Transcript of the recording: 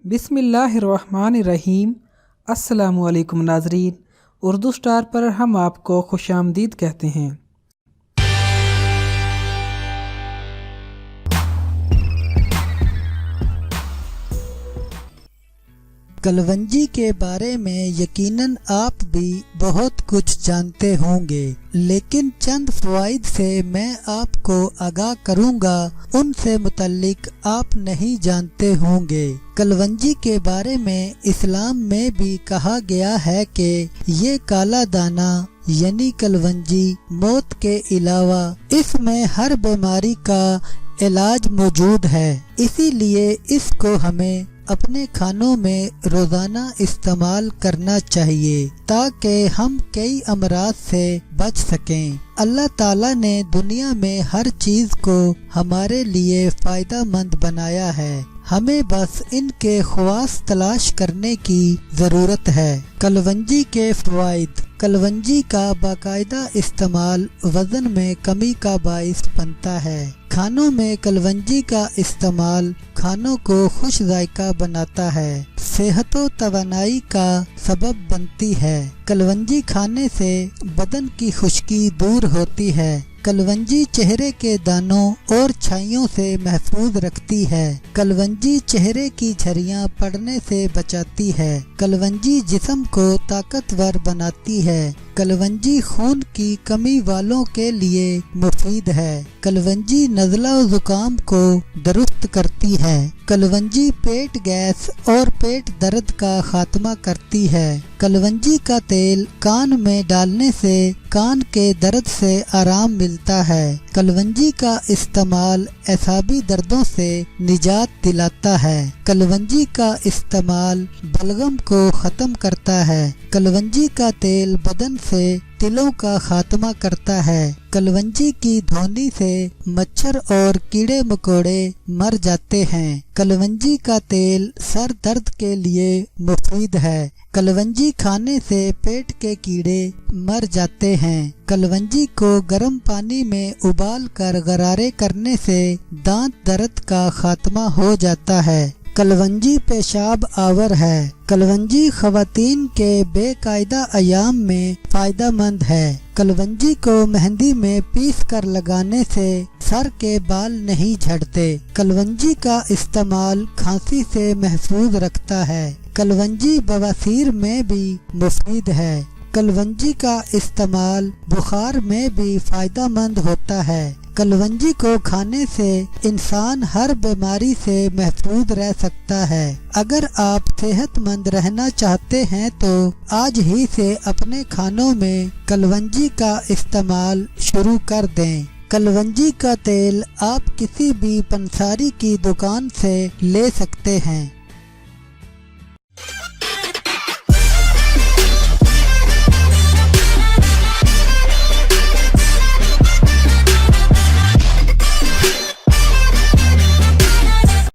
बिस्मिल्लाहिर्रहमानिर्रहीम। अस्सलामुअलैकुम नाज़रीन, उर्दू स्टार पर हम आपको खुशामदीद कहते हैं। कलवंजी के बारे में यकीनन आप भी बहुत कुछ जानते होंगे, लेकिन चंद फ़वाइद से मैं आपको आगाह करूंगा, उनसे मुतल्लिक आप नहीं जानते होंगे। कलवंजी के बारे में इस्लाम में भी कहा गया है कि ये काला दाना यानी कलवंजी मौत के अलावा इसमें हर बीमारी का इलाज मौजूद है, इसीलिए इसको हमें अपने खानों में रोजाना इस्तेमाल करना चाहिए ताकि हम कई अमराज से बच सकें। अल्लाह ताला ने दुनिया में हर चीज को हमारे लिए फायदा मंद बनाया है, हमें बस इनके ख्वास तलाश करने की जरूरत है। कलवंजी के फ़वाइद। कलवंजी का बाकायदा इस्तेमाल वजन में कमी का बाइस बनता है। खानों में कलवंजी का इस्तेमाल खानों को खुश जायका बनाता है, सेहत व तवानाई का सबब बनती है। कलवंजी खाने से बदन की खुश्की दूर होती है। कलवंजी चेहरे के दानों और छाइयों से महफूज रखती है। कलवंजी चेहरे की झरियां पड़ने से बचाती है। कलवंजी जिस्म को ताकतवर बनाती है। कलवंजी खून की कमी वालों के लिए मुफीद है। कलवंजी नज़ला व जुकाम को दुरुस्त करती है। कलवंजी पेट गैस और पेट दर्द का खात्मा करती है। कलवंजी का तेल कान में डालने से कान के दर्द से आराम मिलता है। कलवंजी का इस्तेमाल एसाबी दर्दों से निजात दिलाता है। कलवंजी का इस्तेमाल बलगम को ख़त्म करता है। कलवंजी का तेल बदन से तिलों का खात्मा करता है। कलवंजी की धोनी से मच्छर और कीड़े मकोड़े मर जाते हैं। कलवंजी का तेल सर दर्द के लिए मुफीद है। कलवंजी खाने से पेट के कीड़े मर जाते हैं। कलवंजी को गर्म पानी में उबाल कर गरारे करने से दांत दर्द का खात्मा हो जाता है। कलवंजी पेशाब आवर है। कलवंजी खवातीन के बेकायदा अयाम में फायदा मंद है। कलवंजी को मेहंदी में पीस कर लगाने से सर के बाल नहीं झड़ते। कलवंजी का इस्तेमाल खांसी से महफूज रखता है। कलवंजी बवासीर में भी मुफीद है। कलवंजी का इस्तेमाल बुखार में भी फायदा मंद होता है। कलवंजी को खाने से इंसान हर बीमारी से महफूज रह सकता है। अगर आप सेहतमंद रहना चाहते हैं तो आज ही से अपने खानों में कलवंजी का इस्तेमाल शुरू कर दें। कलवंजी का तेल आप किसी भी पंसारी की दुकान से ले सकते हैं।